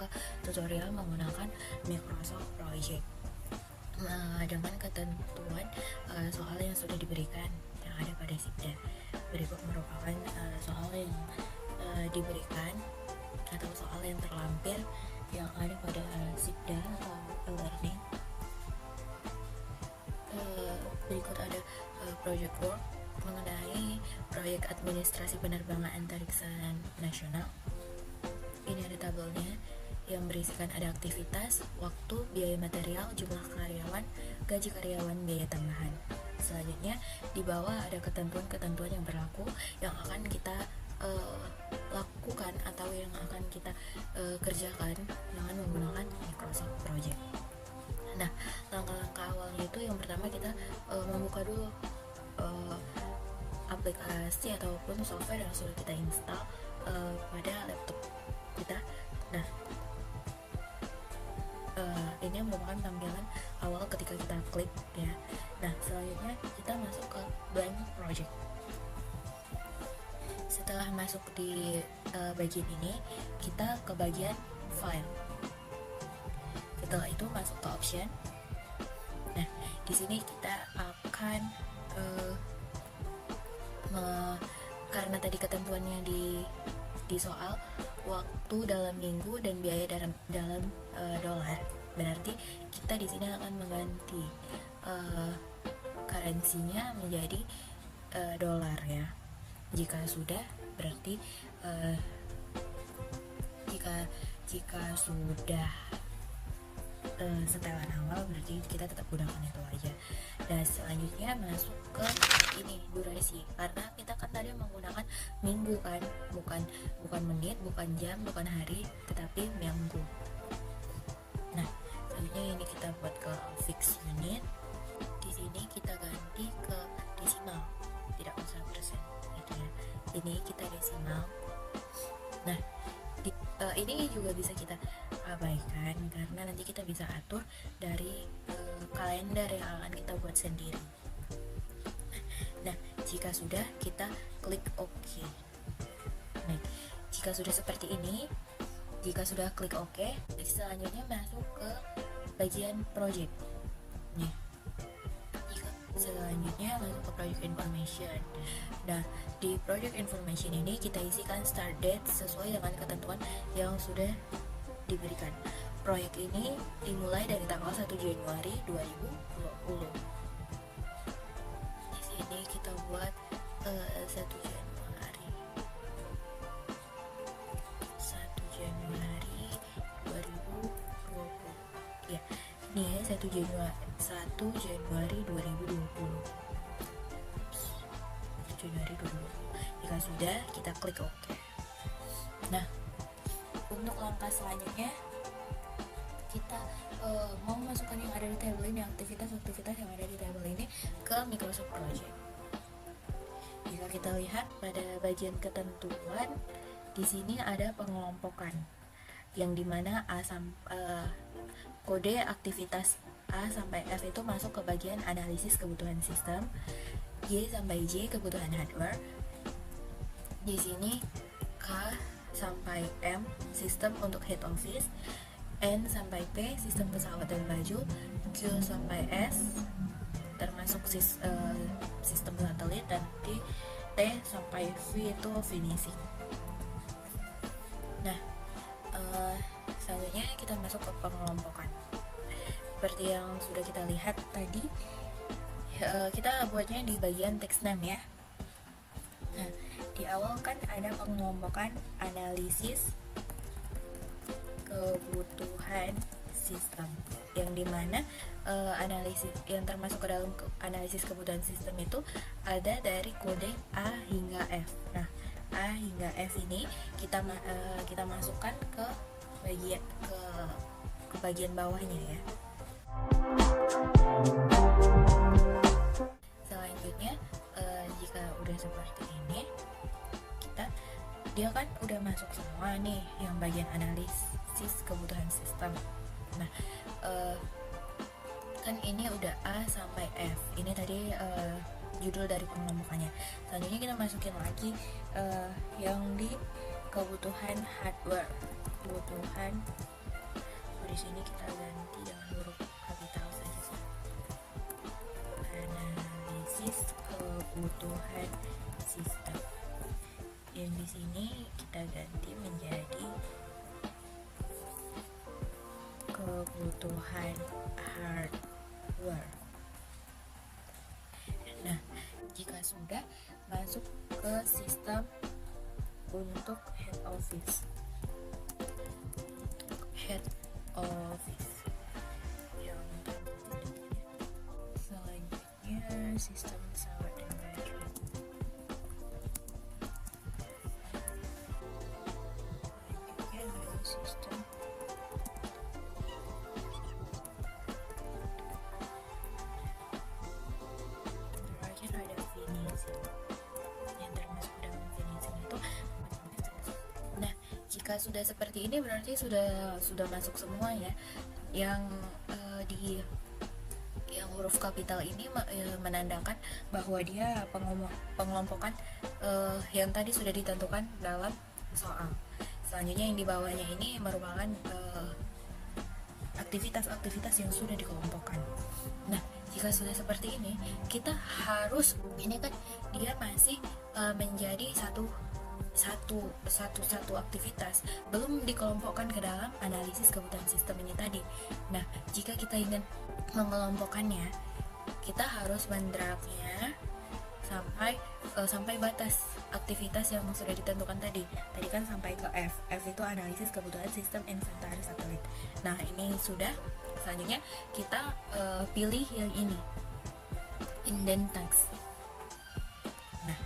ke tutorial menggunakan Microsoft Project dengan ketentuan soal yang sudah diberikan yang ada pada SIPDA. Berikut merupakan soal yang diberikan atau soal yang terlampir yang ada pada SIPDA atau e-learning. Berikut ada project work mengenai proyek administrasi penerbangan antariksa nasional. Ini ada tabelnya yang berisikan ada aktivitas, waktu, biaya material, jumlah karyawan, gaji karyawan, biaya tambahan. Selanjutnya di bawah ada ketentuan-ketentuan yang berlaku yang akan kita lakukan atau yang akan kita kerjakan dengan menggunakan Microsoft Project. Nah, langkah-langkah awalnya itu yang pertama kita membuka dulu aplikasi ataupun software yang sudah kita install pada laptop kita. Nah, ini merupakan tampilan awal ketika kita klik ya. Nah, selanjutnya kita masuk ke blank project. Setelah masuk di bagian ini, kita ke bagian file. Setelah itu masuk ke option. Nah, di sini kita akan karena tadi ketentuannya di soal waktu dalam minggu dan biaya dalam dolar, berarti kita di sini akan mengganti currency-nya menjadi dolar ya. Jika sudah, berarti jika sudah setelan awal, berarti kita tetap gunakan itu aja. Dan selanjutnya masuk ke ini durasi, karena kita kan tadi menggunakan minggu kan, bukan menit, bukan jam, bukan hari, tetapi minggu. Nah, selanjutnya ini kita buat ke fixed unit. Di sini kita ganti ke desimal, tidak usah persen gitu ya. Ini kita desimal. Nah, ini juga bisa kita abaikan karena nanti kita bisa atur dari kalender yang akan kita buat sendiri. Nah, jika sudah, kita klik OK. Nah, jika sudah seperti ini, jika sudah klik OK, selanjutnya masuk ke bagian project. Nih, selanjutnya masuk ke project information. Nah, di project information ini kita isikan start date sesuai dengan ketentuan yang sudah diberikan. Proyek ini dimulai dari tanggal 1 Januari 2020. Di sini kita buat 1 Januari 2020. Ya, ini ya 1 Januari 2020. Jika sudah, kita klik OK. Nah, untuk langkah selanjutnya kita mau masukkan yang ada di tabel ini, aktivitas yang ada di tabel ini ke Microsoft Project. Jika kita lihat pada bagian ketentuan, di sini ada pengelompokan yang dimana kode aktivitas A sampai F itu masuk ke bagian analisis kebutuhan sistem, Y sampai J kebutuhan hardware. Di sini K sampai M sistem untuk head office, N sampai P sistem pesawat dan baju, Q sampai S termasuk sistem satelit, dan T sampai V itu finishing. Nah, selanjutnya kita masuk ke pengelompokan. Seperti yang sudah kita lihat tadi, kita buatnya di bagian text name ya. Nah, di awal kan ada pengelompokan analisis kebutuhan sistem, yang dimana analisis yang termasuk ke dalam analisis kebutuhan sistem itu ada dari kode A hingga F. Nah, A hingga F ini kita masukkan ke bagian bawahnya ya. Selanjutnya jika udah seperti ini, dia kan udah masuk semua nih yang bagian analisis kebutuhan sistem. Nah, kan ini udah A sampai F. Ini tadi judul dari pengelompokannya. Selanjutnya kita masukin lagi yang di kebutuhan hardware. kebutuhan. Di sini kita ganti dengan huruf kapital saja. Analisis kebutuhan sistem. Dan di sini kita ganti menjadi kebutuhan hardware. Nah, jika sudah masuk ke sistem untuk head office yang selanjutnya sistem pesawat dan baju. Selanjutnya adalah sistem terakhir ada finishing yang termasuk dalam finishing itu. Nah, jika sudah seperti ini berarti sudah masuk semua ya. Yang yang huruf kapital ini menandakan bahwa dia pengelompokan yang tadi sudah ditentukan dalam soal. Selanjutnya yang di bawahnya ini merupakan aktivitas-aktivitas yang sudah dikelompokkan. Nah, jika sudah seperti ini, kita harus, ini kan dia masih menjadi satu aktivitas, belum dikelompokkan ke dalam analisis kebutuhan sistem ini tadi. Nah, jika kita ingin mengelompokkannya, kita harus mendragnya sampai batas aktivitas yang sudah ditentukan tadi. Tadi kan sampai ke F. F itu analisis kebutuhan sistem inventaris satelit. Nah, ini sudah. Selanjutnya kita pilih yang ini, indent text. Nah,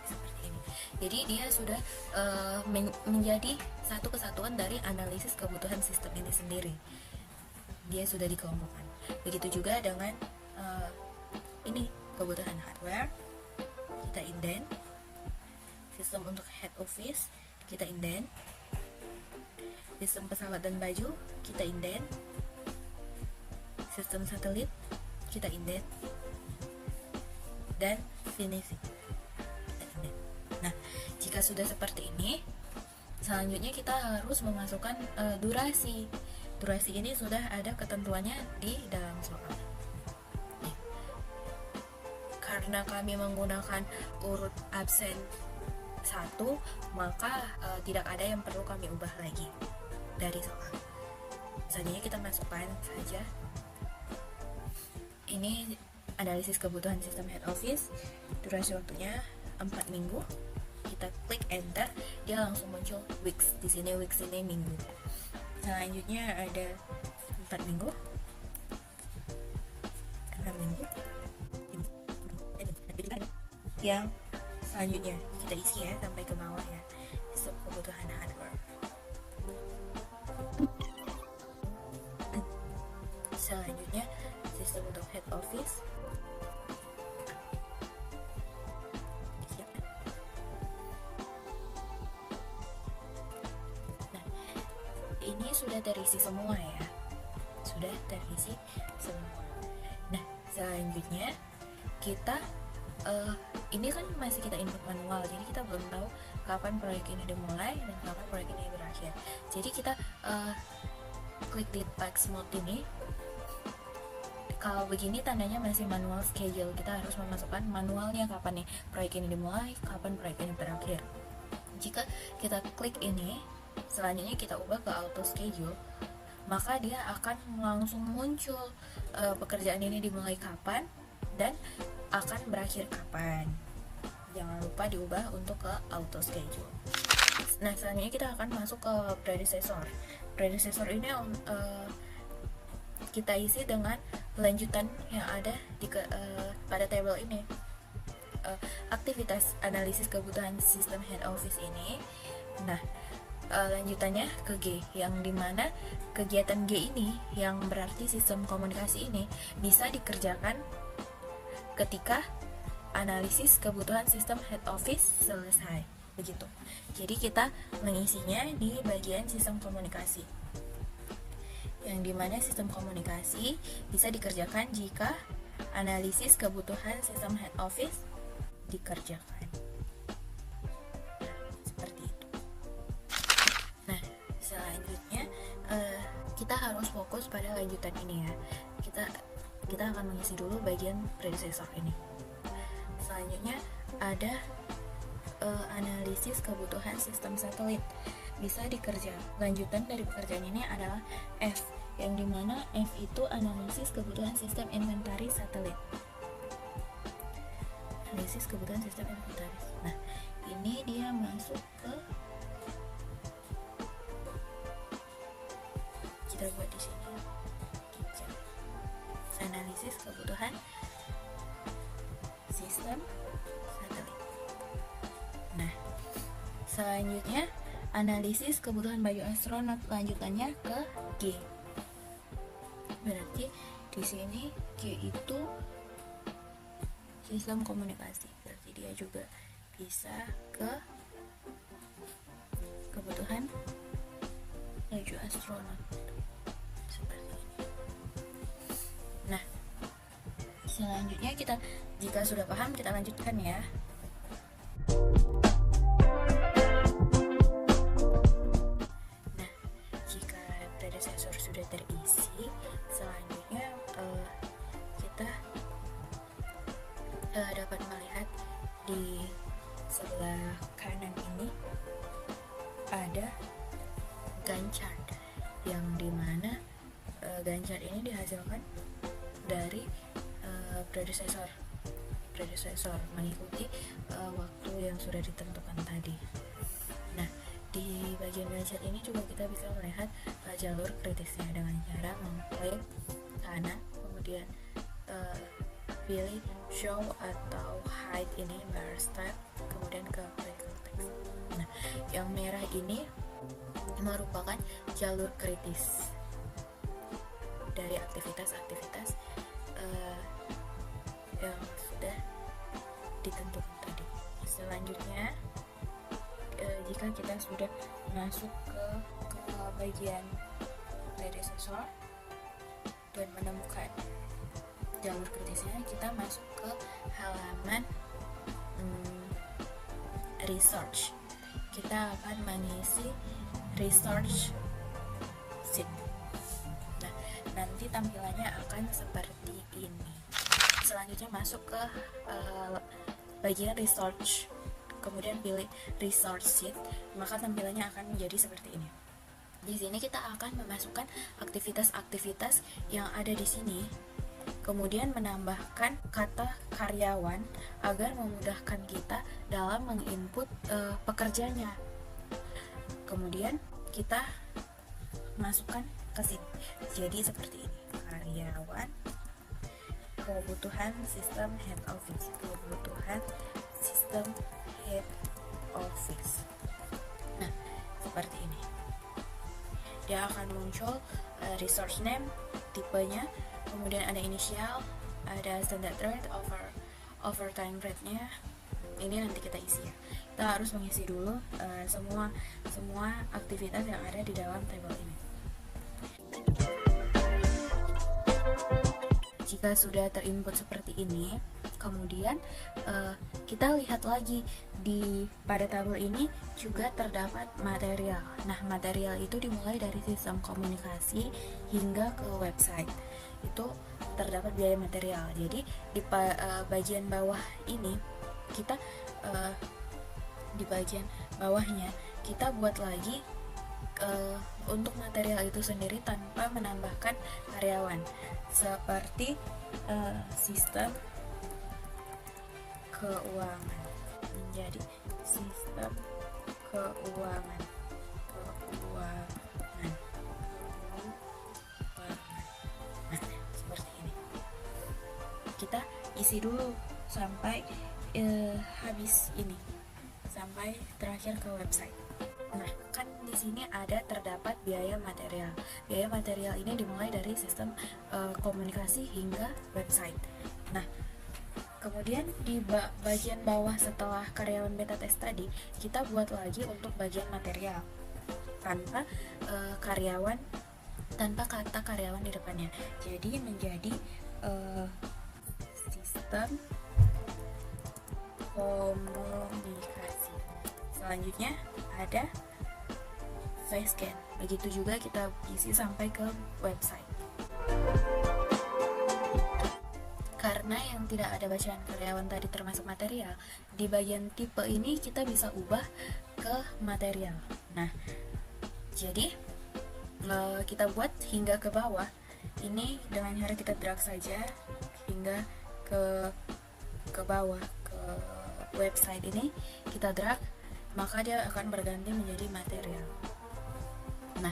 seperti ini. Jadi dia sudah menjadi satu kesatuan dari analisis kebutuhan sistem ini sendiri. Dia sudah dikelompokkan. Begitu juga dengan ini kebutuhan hardware, kita indent. Sistem untuk head office, kita indent. Sistem pesawat dan baju, kita indent. Sistem satelit, kita indent. Dan finishing, kita indent. Nah, jika sudah seperti ini, selanjutnya kita harus memasukkan durasi. Durasi ini sudah ada ketentuannya di dalam soal. Karena kami menggunakan urut absen 1, maka tidak ada yang perlu kami ubah lagi dari soal. Selanjutnya kita masukkan saja. Ini analisis kebutuhan sistem head office. Durasi waktunya 4 minggu. Kita klik enter, dia langsung muncul weeks. Di sini weeks ini minggu. Selanjutnya ada 4 minggu, 6 minggu. Yang selanjutnya kita isi ya sampai ke bawah ya, sistem kebutuhan hardware. Selanjutnya sistem untuk head office. Nah, ini sudah terisi semua ya, sudah terisi semua. Nah, selanjutnya kita ini kan masih kita input manual, jadi kita belum tahu kapan proyek ini dimulai dan kapan proyek ini berakhir. Jadi kita klik di text mode ini. Kalau begini tandanya masih manual schedule, kita harus memasukkan manualnya kapan nih proyek ini dimulai, kapan proyek ini berakhir. Jika kita klik ini, selanjutnya kita ubah ke auto schedule, maka dia akan langsung muncul pekerjaan ini dimulai kapan dan akan berakhir kapan. Jangan lupa diubah untuk ke auto schedule. Nah, selanjutnya kita akan masuk ke predecessor. Predecessor ini kita isi dengan lanjutan yang ada pada tabel ini. Aktivitas analisis kebutuhan sistem head office ini. Nah, lanjutannya ke G, yang dimana kegiatan G ini yang berarti sistem komunikasi ini bisa dikerjakan ketika analisis kebutuhan sistem head office selesai, begitu. Jadi kita mengisinya di bagian sistem komunikasi, yang dimana sistem komunikasi bisa dikerjakan jika analisis kebutuhan sistem head office dikerjakan. Nah, seperti itu. Nah, selanjutnya harus fokus pada lanjutan ini ya. Kita akan mengisi dulu bagian predecessor ini. Selanjutnya ada analisis kebutuhan sistem satelit. Bisa dikerja. Lanjutan dari pekerjaan ini adalah F, yang dimana F itu analisis kebutuhan sistem inventaris satelit. Analisis kebutuhan sistem inventaris. Nah, ini dia masuk ke, kita buat di sini, analisis kebutuhan sistem satelit. Nah, selanjutnya analisis kebutuhan baju astronot, lanjutannya ke G. Berarti di sini G itu sistem komunikasi, berarti dia juga bisa ke kebutuhan baju astronot seperti ini. Nah, selanjutnya kita, jika sudah paham, kita lanjutkan ya. Nah, jika predecessor sudah terisi, selanjutnya kita dapat melihat di sebelah kanan ini ada Gantt chart, yang dimana Gantt chart ini dihasilkan dari predecessor mengikuti waktu yang sudah ditentukan tadi. Nah, di bagian Gantt chart ini juga kita bisa melihat jalur kritisnya dengan cara mengklik kanan, kemudian pilih show atau hide ini bar step, kemudian ke critical text. Nah, yang merah ini merupakan jalur kritis dari aktivitas-aktivitas yang sudah ditentukan tadi. Selanjutnya, jika kita sudah masuk ke bagian predecessor dan menemukan jalur kritisnya, kita masuk ke halaman research. Kita akan mengisi research sheet. Nah, nanti tampilannya akan seperti ini. Selanjutnya masuk ke bagian research, kemudian pilih research sheet, maka tampilannya akan menjadi seperti ini. Di sini kita akan memasukkan aktivitas-aktivitas yang ada di sini, kemudian menambahkan kata karyawan agar memudahkan kita dalam menginput pekerjanya. Kemudian kita masukkan ke sini. Jadi seperti ini. Karyawan, kebutuhan sistem head office, kebutuhan sistem head office. Nah, seperti ini. Dia akan muncul resource name, tipenya, kemudian ada inisial, ada standard rate, overtime rate-nya. Ini nanti kita isi ya. Kita harus mengisi dulu semua aktivitas yang ada di dalam tabel ini. Jika sudah terinput seperti ini, kemudian kita lihat lagi pada tabel ini juga terdapat material. Nah, material itu dimulai dari sistem komunikasi hingga ke website. Itu terdapat biaya material. Jadi di bagian bawah ini kita di bagian bawahnya kita buat lagi untuk material itu sendiri tanpa menambahkan karyawan, seperti sistem keuangan, menjadi sistem keuangan. Nah, seperti ini. Kita isi dulu sampai habis ini, sampai terakhir ke website. Nah, kan di sini terdapat biaya material. Biaya material ini dimulai dari sistem komunikasi hingga website. Nah, kemudian di bagian bawah setelah karyawan beta test tadi, kita buat lagi untuk bagian material tanpa kata karyawan di depannya. Jadi menjadi sistem komunikasi. Selanjutnya ada face scan, Begitu juga kita isi sampai ke website. Karena yang tidak ada bacaan karyawan tadi termasuk material, di bagian tipe ini kita bisa ubah ke material. Nah, jadi kita buat hingga ke bawah. Ini dengan cara kita drag saja hingga ke bawah, ke website ini kita drag, maka dia akan berganti menjadi material. Nah,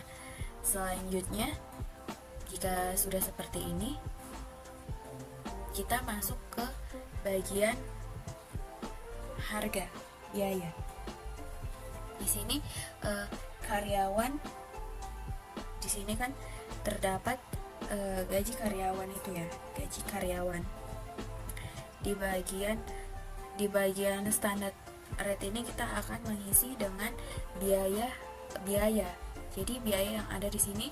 selanjutnya jika sudah seperti ini, kita masuk ke bagian harga biaya. Di sini karyawan, di sini kan terdapat gaji karyawan itu ya, gaji karyawan. Di bagian standar rate ini kita akan mengisi dengan biaya. Jadi biaya yang ada di sini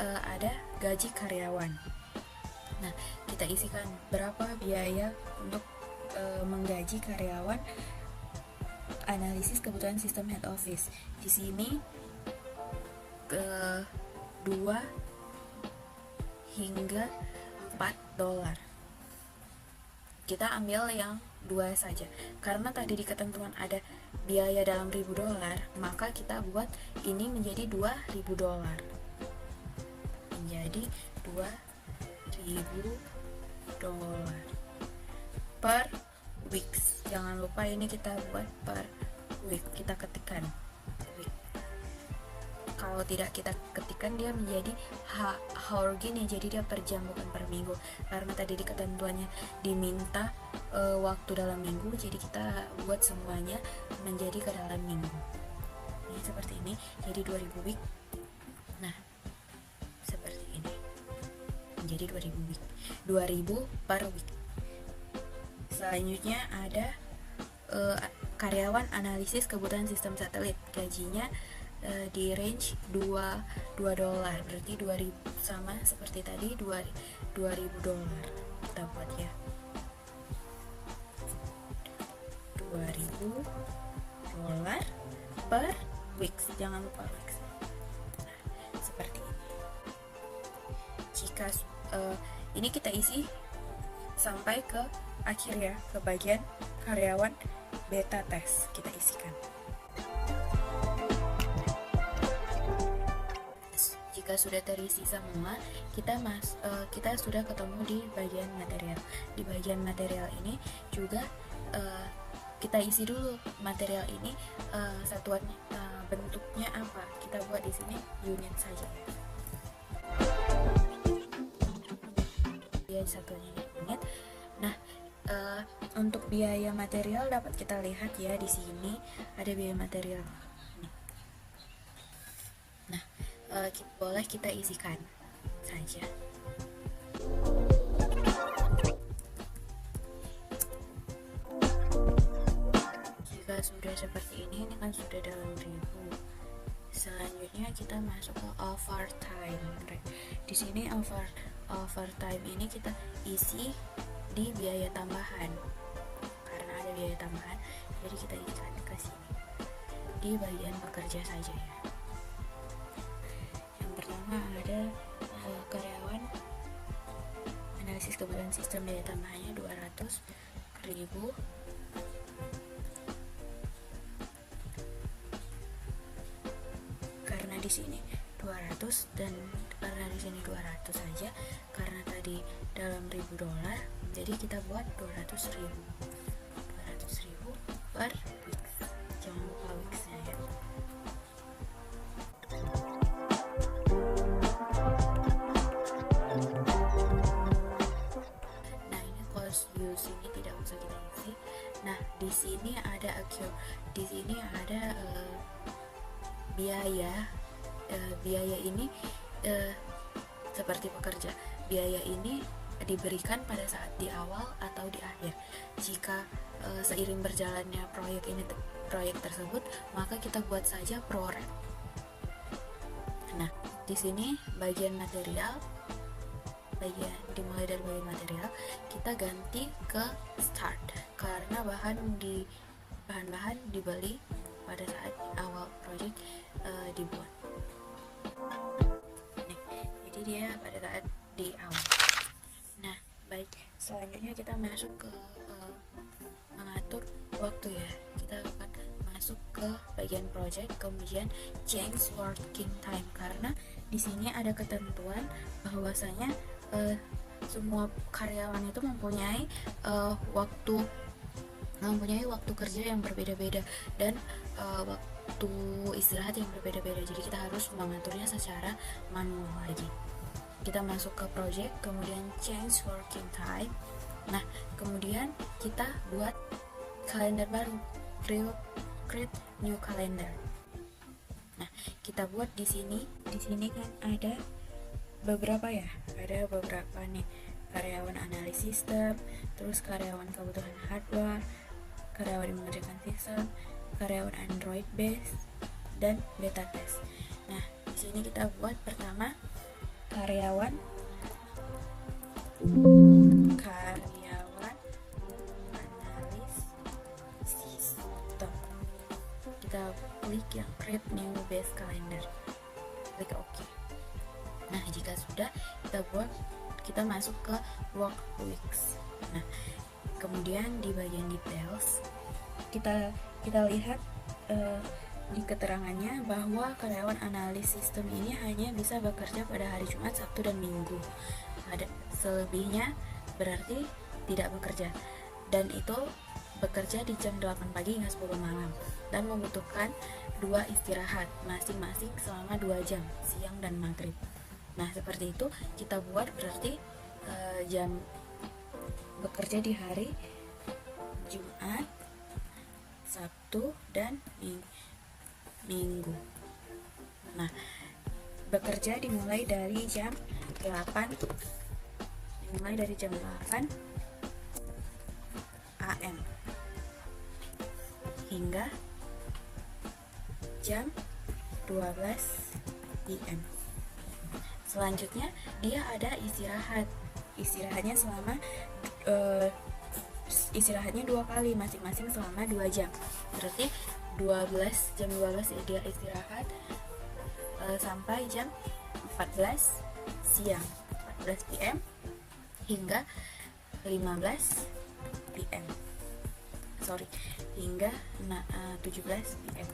ada gaji karyawan. Nah, kita isikan berapa biaya untuk menggaji karyawan. Analisis kebutuhan sistem head office. Di sini ke 2 hingga 4 dolar. Kita ambil yang 2 saja. Karena tadi di ketentuan ada biaya dalam $1.000, maka kita buat ini menjadi $2.000. Menjadi $2.000 per weeks. Jangan lupa ini kita buat per week, kita ketikkan week. Kalau tidak kita ketikkan, dia menjadi hour gini, jadi dia per jam bukan per minggu. Karena tadi di ketentuannya diminta waktu dalam minggu, jadi kita buat semuanya menjadi ke dalam minggu. Ini seperti ini, jadi 2000 week. Nah, seperti ini menjadi 2000 week, 2000 per week. Selanjutnya ada karyawan analisis kebutuhan sistem satelit. Gajinya di range 2 dolar, berarti 2000, sama seperti tadi, $2.000 kita buat ya, $2.000 per weeks, jangan lupa weeks. Nah, seperti ini. Jika ini kita isi sampai ke akhir ya, ke bagian karyawan beta test kita isikan. Jika sudah terisi semua, kita sudah ketemu di bagian material. Di bagian material ini juga kita isi dulu material ini satuannya, bentuknya apa. Kita buat di sini unit saja. Ya, satuannya unit. Nah, untuk biaya material dapat kita lihat ya, di sini ada biaya material. Nah, boleh kita isikan saja. Jika sudah seperti ini kan sudah dalam ribu. Selanjutnya kita masuk ke overtime. Di sini overtime ini kita isi di biaya tambahan. Karena ada biaya tambahan, jadi kita isikan ke sini di bagian pekerja saja ya. Ada karyawan analisis kebutuhan sistem daya tambahannya 200.000. Karena di sini 200 dan karena di sini 200 saja, karena tadi dalam $1.000, jadi kita buat 200.000 per weeks. Jangan lupa weeksnya ya. Sini tidak usah kita isi. Nah, di sini ada di sini ada biaya. Biaya ini seperti pekerja. Biaya ini diberikan pada saat di awal atau di akhir. Jika seiring berjalannya proyek tersebut, maka kita buat saja pro rate. Nah, di sini bagian material, dimulai dari bagian material, kita ganti ke start karena bahan dibeli pada saat awal project dibuat. Nih, jadi dia pada saat di awal. Nah, baik, selanjutnya kita masuk ke mengatur waktu ya. Kita akan masuk ke bagian project, kemudian change working time, karena di sini ada ketentuan bahwasanya semua karyawan itu mempunyai waktu kerja yang berbeda-beda dan waktu istirahat yang berbeda-beda. Jadi kita harus mengaturnya secara manual lagi. Kita masuk ke project, kemudian change working time. Nah, kemudian kita buat kalender baru, create new calendar. Nah, kita buat di sini. Di sini kan ada beberapa ya, ada beberapa nih, karyawan analis sistem, terus karyawan kebutuhan hardware, karyawan yang mengerjakan sistem, karyawan Android base, dan beta test. Nah, di sini kita buat pertama karyawan analis sistem. Kita klik yang create new base calendar, klik OK. Nah, jika sudah kita masuk ke work weeks. Nah, kemudian di bagian details kita lihat di keterangannya bahwa karyawan analis sistem ini hanya bisa bekerja pada hari Jumat, Sabtu, dan Minggu. Selebihnya berarti tidak bekerja, dan itu bekerja di jam 8 pagi hingga 10 malam dan membutuhkan 2 istirahat masing-masing selama 2 jam, siang dan maghrib. Nah, seperti itu kita buat, berarti jam bekerja di hari Jumat, Sabtu, dan Minggu. Nah, bekerja dimulai dari jam 8 AM hingga jam 12 PM. Selanjutnya dia ada istirahatnya selama istirahatnya 2 kali, masing-masing selama 2 jam. Berarti jam 12 dia istirahat sampai jam 14 siang, 14 PM hingga 15 PM. Hingga 17 PM.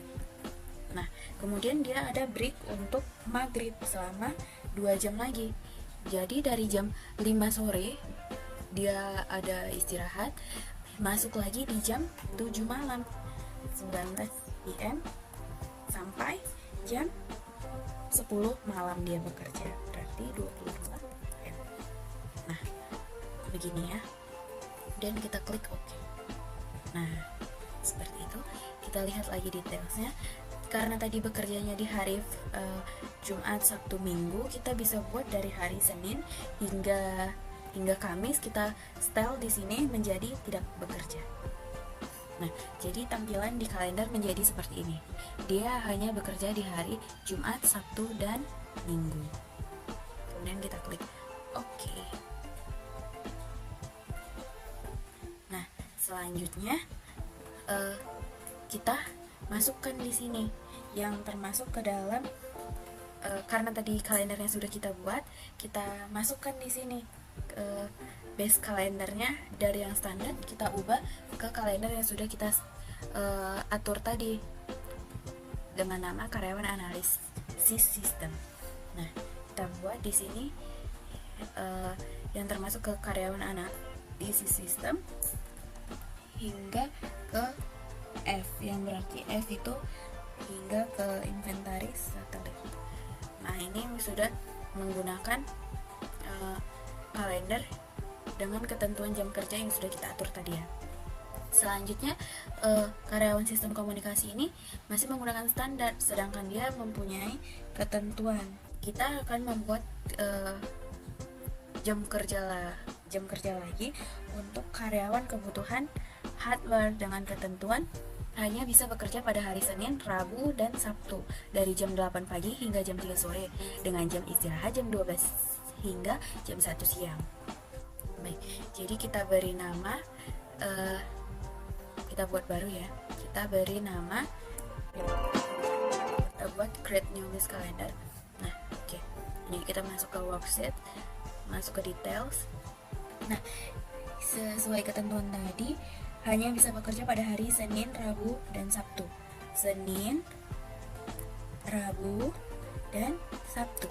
Nah, kemudian dia ada break untuk maghrib selama 2 jam lagi. Jadi dari jam 5 sore dia ada istirahat, masuk lagi di jam 7 malam, 19 PM sampai jam 10 malam dia bekerja, berarti 22 PM. Nah, begini ya, dan kita klik OK. Nah, seperti itu. Kita lihat lagi detailsnya. Karena tadi bekerjanya di hari Jumat, Sabtu, Minggu, kita bisa buat dari hari Senin hingga Kamis. Kita style di sini menjadi tidak bekerja. Nah, jadi tampilan di kalender menjadi seperti ini. Dia hanya bekerja di hari Jumat, Sabtu, dan Minggu. Kemudian kita klik OK. Nah, selanjutnya kita masukkan di sini yang termasuk ke dalam karena tadi kalendernya sudah kita buat, kita masukkan di sini base kalendernya dari yang standar kita ubah ke kalender yang sudah kita atur tadi dengan nama karyawan analis sistem. Nah, kita buat di sini yang termasuk ke karyawan analis sistem hingga ke F, yang berarti F itu hingga ke inventaris satelit. Nah, ini sudah menggunakan kalender dengan ketentuan jam kerja yang sudah kita atur tadi ya. Selanjutnya karyawan sistem komunikasi ini masih menggunakan standar, sedangkan dia mempunyai ketentuan. Kita akan membuat jam kerja lagi untuk karyawan kebutuhan hardware dengan ketentuan hanya bisa bekerja pada hari Senin, Rabu, dan Sabtu dari jam 8 pagi hingga jam 3 sore dengan jam istirahat jam 12 hingga jam 1 siang. Baik, jadi kita beri nama kita buat baru ya. Kita beri nama, kita buat create new base calendar. Nah, Jadi kita masuk ke worksheet, masuk ke details. Nah, sesuai ketentuan tadi, hanya bisa bekerja pada hari Senin, Rabu, dan Sabtu. Senin, Rabu, dan Sabtu.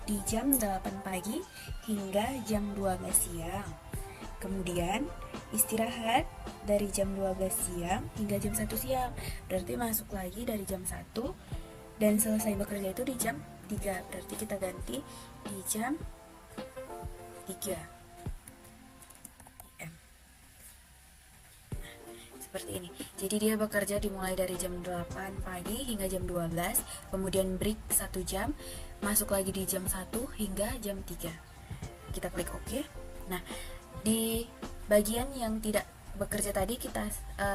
Di jam 8 pagi hingga jam 12 siang. Kemudian istirahat dari jam 12 siang hingga jam 1 siang. Berarti masuk lagi dari jam 1 dan selesai bekerja itu di jam 3. Berarti kita ganti di jam 3 PM. Seperti ini. Jadi dia bekerja dimulai dari jam 8 pagi hingga jam 12, kemudian break 1 jam, masuk lagi di jam 1 hingga jam 3. Kita klik OK. Nah, di bagian yang tidak bekerja tadi kita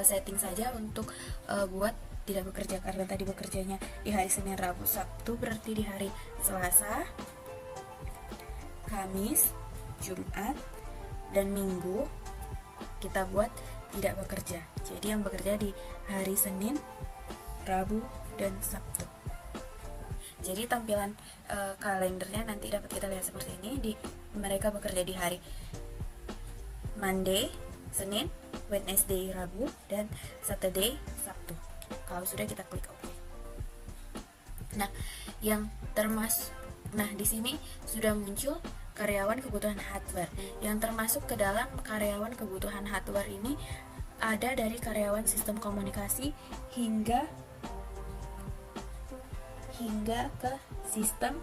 setting saja untuk buat tidak bekerja, karena tadi bekerjanya di hari Senin, Rabu, Sabtu, berarti di hari Selasa, Kamis, Jumat, dan Minggu kita buat tidak bekerja. Jadi yang bekerja di hari Senin, Rabu, dan Sabtu. Jadi tampilan kalendernya nanti dapat kita lihat seperti ini. Mereka bekerja di hari Monday, Senin, Wednesday, Rabu, dan Saturday, Sabtu. Kalau sudah kita klik OK. Nah, di sini sudah muncul karyawan kebutuhan hardware. Yang termasuk ke dalam karyawan kebutuhan hardware ini ada dari karyawan sistem komunikasi hingga ke sistem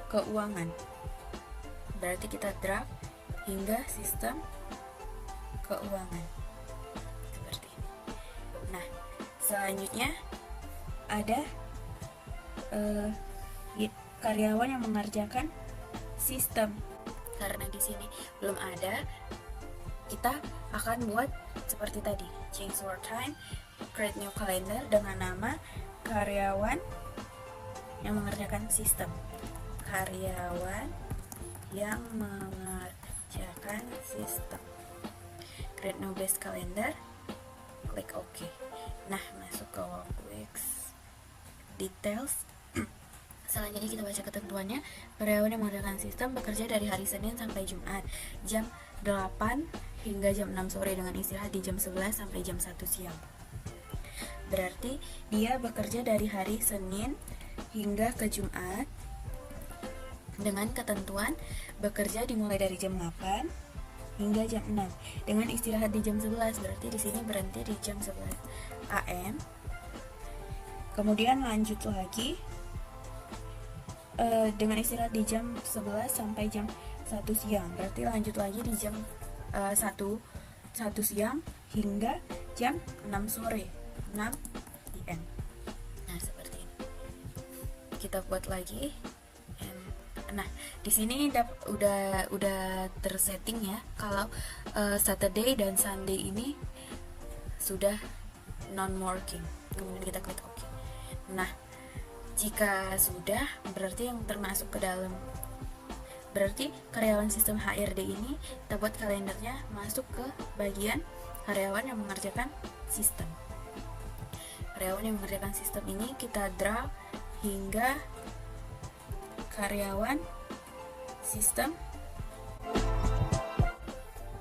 keuangan. Berarti kita drag hingga sistem keuangan seperti ini. Nah, selanjutnya ada karyawan yang mengerjakan sistem. Karena di sini belum ada, kita akan buat seperti tadi, change work time, create new calendar dengan nama karyawan yang mengerjakan sistem. Karyawan yang mengerjakan sistem. Create new base calendar, klik OK. Nah, masuk ke Workweeks details. Selanjutnya kita baca ketentuannya. Karyawan yang mengerjakan sistem bekerja dari hari Senin sampai Jumat jam 8 hingga jam 6 sore dengan istirahat di jam 11 sampai jam 1 siang. Berarti dia bekerja dari hari Senin hingga ke Jumat dengan ketentuan bekerja dimulai dari jam 8 hingga jam 6 dengan istirahat di jam 11. Berarti di sini berhenti di jam 11 AM. Kemudian lanjut lagi dengan istirahat di jam 11 sampai jam 1 siang. Berarti lanjut lagi di jam 1 siang hingga jam 6 sore, 6 PM. Nah, seperti ini. Kita buat lagi. Nah, di sini udah tersetting ya kalau Saturday dan Sunday ini sudah non working. Kemudian kita klik OK. Nah, jika sudah, berarti yang termasuk ke dalam, berarti karyawan sistem HRD ini kita buat kalendernya masuk ke bagian karyawan yang mengerjakan sistem. Karyawan yang mengerjakan sistem ini kita drag hingga karyawan sistem.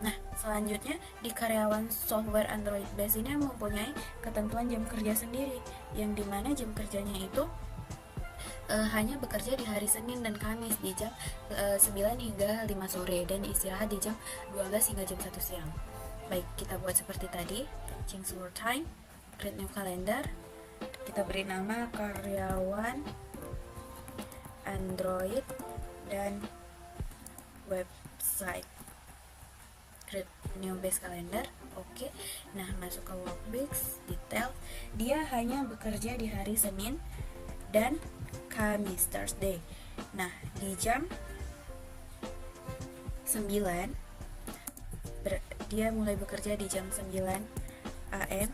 Nah, selanjutnya di karyawan software Android base ini mempunyai ketentuan jam kerja sendiri, yang dimana jam kerjanya itu hanya bekerja di hari Senin dan Kamis di jam 9 hingga 5 sore dan istirahat di jam 12 hingga jam 1 siang. Baik, kita buat seperti tadi, change work time, create new calendar. Kita beri nama karyawan Android dan website. Create new base calendar. Oke. Nah, masuk ke Workweeks detail. Dia hanya bekerja di hari Senin dan Kamis, Thursday. Nah, di jam 9 dia mulai bekerja di jam 9 AM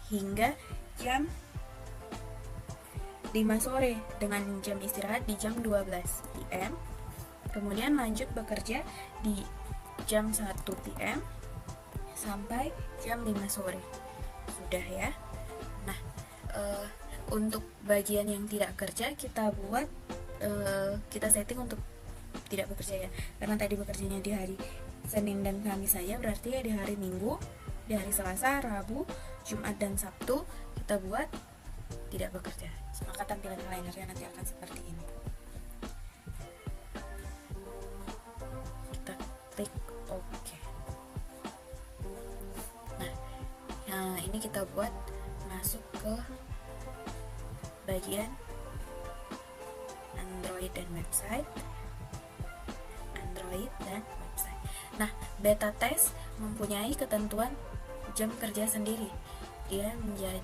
hingga jam 5 sore dengan jam istirahat di jam 12 PM. Kemudian lanjut bekerja di jam 1 PM sampai jam 5 sore. Sudah ya. Nah, untuk bagian yang tidak kerja kita buat kita setting untuk tidak bekerja ya, karena tadi bekerjanya di hari Senin dan Kamis saja, berarti ya di hari Minggu, di hari Selasa, Rabu, Jumat dan Sabtu kita buat tidak bekerja. Maka tampilan kalendernya nanti akan seperti ini. Kita klik OK. Nah, ini kita buat masuk ke bagian Android dan website. Nah, beta test mempunyai ketentuan jam kerja sendiri. Dia menjadi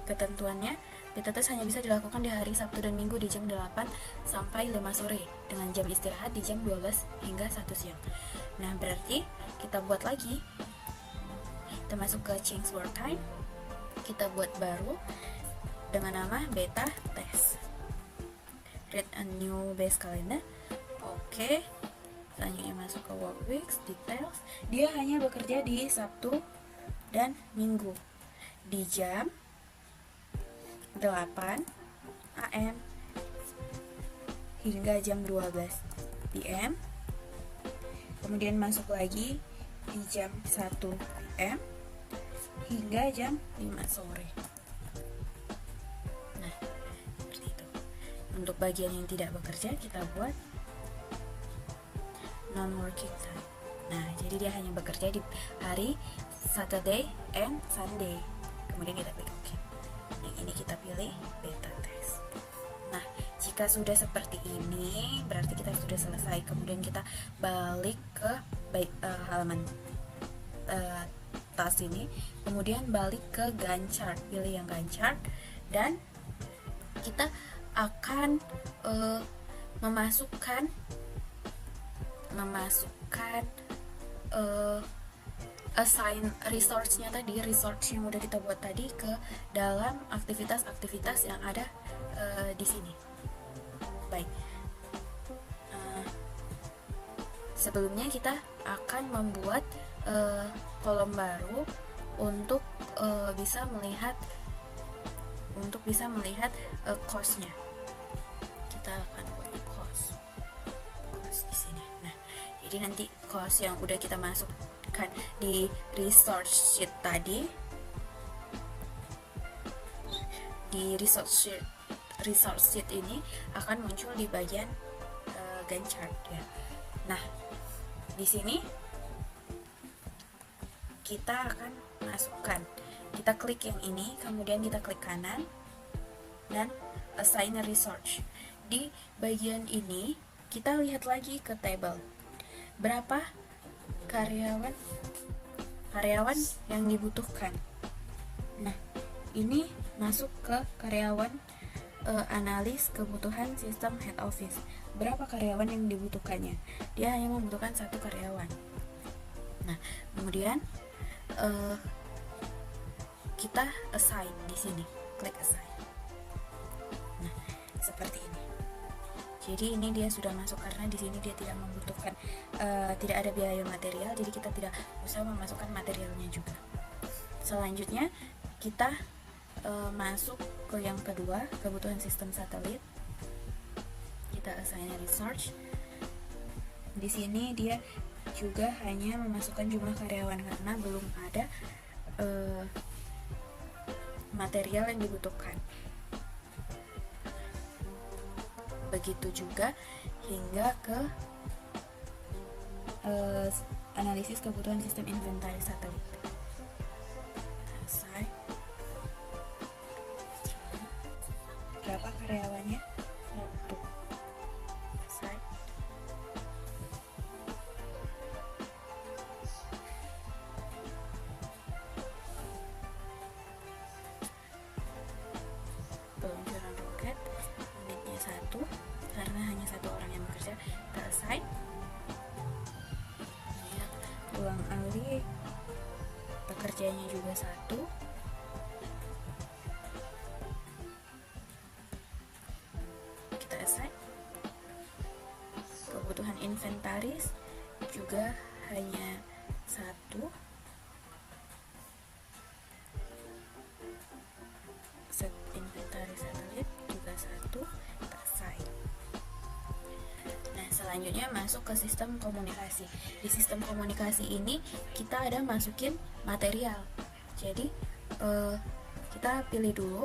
ketentuannya, beta test hanya bisa dilakukan di hari Sabtu dan Minggu di jam 8 sampai 5 sore dengan jam istirahat di jam 12 hingga 1 siang. Nah, berarti kita buat lagi. Kita masuk ke change work time. Kita buat baru dengan nama beta test. Create a new base calendar. Oke. Selanjutnya masuk ke work weeks details. Dia hanya bekerja di Sabtu dan Minggu di jam 8 AM hingga jam 12 PM. Kemudian masuk lagi di jam 1 PM hingga jam 5 sore. Nah, seperti itu. Untuk bagian yang tidak bekerja kita buat non-working time. Nah, jadi dia hanya bekerja di hari Saturday and Sunday. Kemudian kita klik OK. Yang ini kita pilih beta test. Nah, jika sudah seperti ini, berarti kita sudah selesai. Kemudian kita balik ke halaman tas ini. Kemudian balik ke Gantt chart. Pilih yang Gantt chart dan kita akan memasukkan assign resource-nya tadi, resource yang udah kita buat tadi ke dalam aktivitas-aktivitas yang ada di sini. Baik. Sebelumnya kita akan membuat kolom baru untuk bisa melihat cost-nya. Kita akan buat cost di sini. Nah, jadi nanti cost yang udah kita masukkan di resource sheet tadi, di resource sheet ini akan muncul di bagian Gantt chart ya. Nah, di sini kita akan masukkan, kita klik yang ini, kemudian kita klik kanan dan assign a resource. Di bagian ini kita lihat lagi ke table berapa karyawan yang dibutuhkan. Nah, ini masuk ke karyawan analis kebutuhan sistem head office. Berapa karyawan yang dibutuhkannya? Dia hanya membutuhkan 1 karyawan. Nah, kemudian kita assign di sini, klik assign. Nah, seperti ini. Jadi ini dia sudah masuk karena di sini dia tidak membutuhkan, tidak ada biaya material, jadi kita tidak usah memasukkan materialnya juga. Selanjutnya kita masuk ke yang kedua, kebutuhan sistem satelit. Kita assign research. Di sini dia juga hanya memasukkan jumlah karyawan karena belum ada material yang dibutuhkan. Begitu juga hingga ke analisis kebutuhan sistem inventaris satelit. Selesai. Berapa karyawannya? 1. Selesai. Peluncuran roket unitnya 1 karena hanya 1 orang yang bekerja. Kita assign. Ruang ahli pekerjaannya juga 1. Kita assign. Kebutuhan inventaris juga hanya 1. selanjutnya masuk ke sistem komunikasi. Di sistem komunikasi ini kita ada masukin material. Jadi kita pilih dulu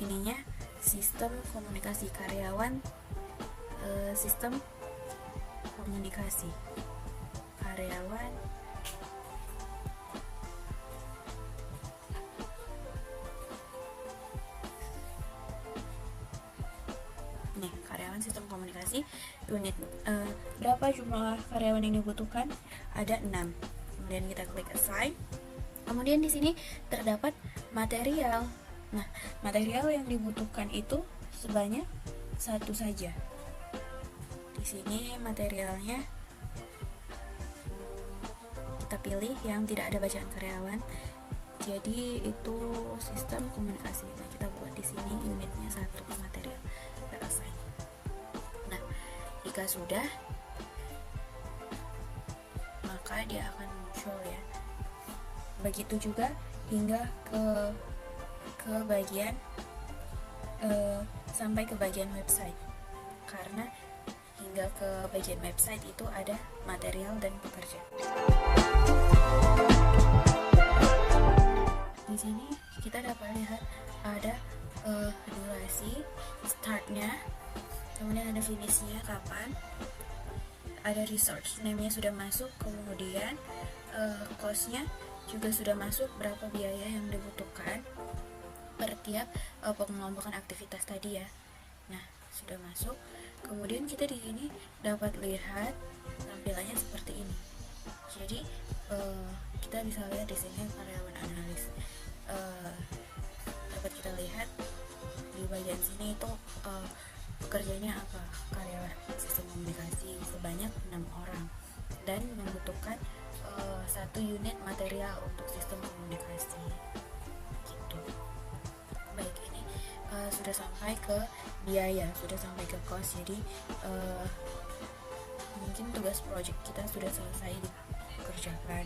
ininya, sistem komunikasi karyawan, sistem komunikasi karyawan, nih karyawan sistem komunikasi unit. Berapa jumlah karyawan yang dibutuhkan? Ada 6. Kemudian kita klik assign. Kemudian di sini terdapat material. Nah, material yang dibutuhkan itu sebanyak 1 saja. Di sini materialnya kita pilih yang tidak ada bacaan karyawan. Jadi itu sistem komunikasi. Nah, kita buat di sini unitnya 1 material. Kita assign. Nah, jika sudah, maka dia akan muncul ya. Begitu juga hingga ke bagian sampai ke bagian website, karena hingga ke bagian website itu ada material dan pekerja. Di sini kita dapat lihat ada durasi startnya, kemudian ada finishnya kapan, ada resource name-nya sudah masuk, kemudian cost-nya juga sudah masuk, berapa biaya yang dibutuhkan per tiap pengelompokan aktivitas tadi ya. Nah, sudah masuk. Kemudian kita di sini dapat lihat tampilannya seperti ini. Jadi kita bisa lihat di sini karyawan analis. Dapat kita lihat di bagian sini itu pekerjaannya apa, karyawan sistem komunikasi sebanyak 6 orang dan membutuhkan 1 unit material untuk sistem komunikasi gitu. Baik, ini sudah sampai ke biaya, sudah sampai ke cost. Jadi mungkin tugas project kita sudah selesai dikerjakan.